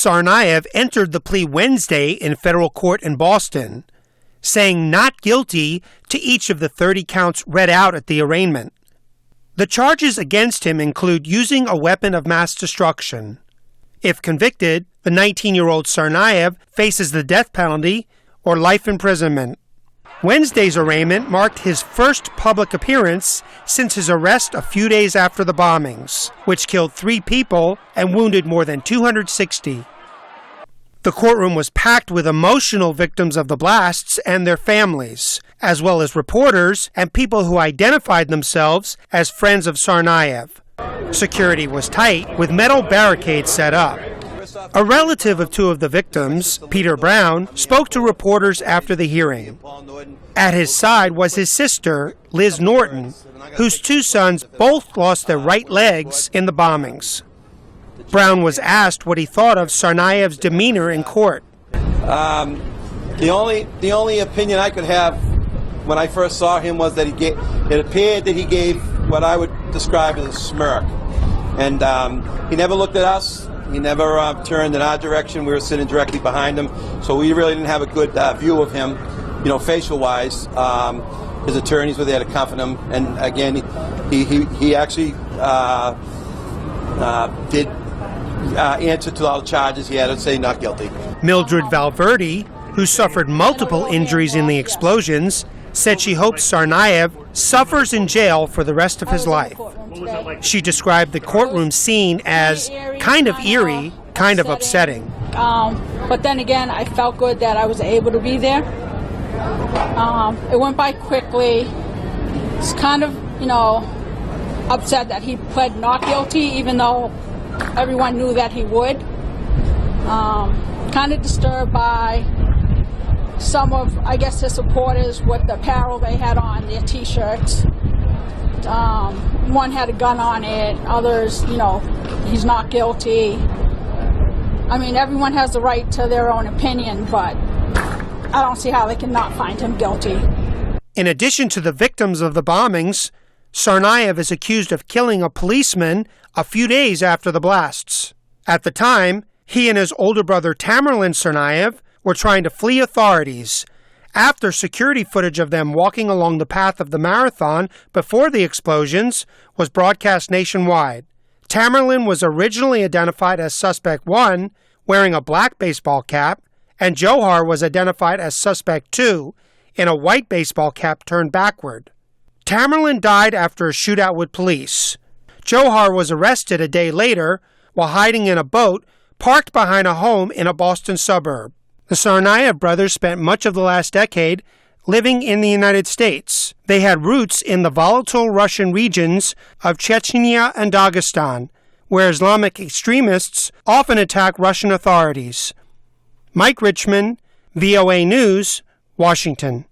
Tsarnaev entered the plea Wednesday in federal court in Boston, saying not guilty to each of the 30 counts read out at the arraignment. The charges against him include using a weapon of mass destruction. If convicted, the 19-year-old Tsarnaev faces the death penalty or life imprisonment. Wednesday's arraignment marked his first public appearance since his arrest a few days after the bombings, which killed 3 people and wounded more than 260. The courtroom was packed with emotional victims of the blasts and their families, as well as reporters and people who identified themselves as friends of Tsarnaev. Security was tight, with metal barricades set up. A relative of 2 of the victims, Peter Brown, spoke to reporters after the hearing. At his side was his sister, Liz Norton, whose 2 sons both lost their right legs in the bombings. Brown was asked what he thought of Tsarnaev's demeanor in court. The only opinion I could have when I first saw him was that it appeared that he gave what I would describe as a smirk. And he never looked at us. He never turned in our direction. We were sitting directly behind him, so we really didn't have a good view of him, facial-wise. His attorneys were there to comfort him, and again, he actually did answer to all the charges. He had to say not guilty. Mildred Valverde, who suffered multiple injuries in the explosions, said she hopes Tsarnaev suffers in jail for the rest of his life. She described the courtroom scene as kind of eerie, kind of upsetting. But then again, I felt good that I was able to be there. It went by quickly. It's kind of, upset that he pled not guilty, even though everyone knew that he would. Kind of disturbed by some of, I guess, his supporters with the apparel they had on, their T-shirts. One had a gun on it, others, he's not guilty. I mean, everyone has the right to their own opinion, but I don't see how they can not find him guilty. In addition to the victims of the bombings, Tsarnaev is accused of killing a policeman a few days after the blasts. At the time, he and his older brother Tamerlan Tsarnaev were trying to flee authorities after security footage of them walking along the path of the marathon before the explosions was broadcast nationwide. Tamerlan was originally identified as Suspect 1, wearing a black baseball cap, and Dzhokhar was identified as Suspect 2, in a white baseball cap turned backward. Tamerlan died after a shootout with police. Dzhokhar was arrested a day later while hiding in a boat parked behind a home in a Boston suburb. The Tsarnaev brothers spent much of the last decade living in the United States. They had roots in the volatile Russian regions of Chechnya and Dagestan, where Islamic extremists often attack Russian authorities. Mike Richman, VOA News, Washington.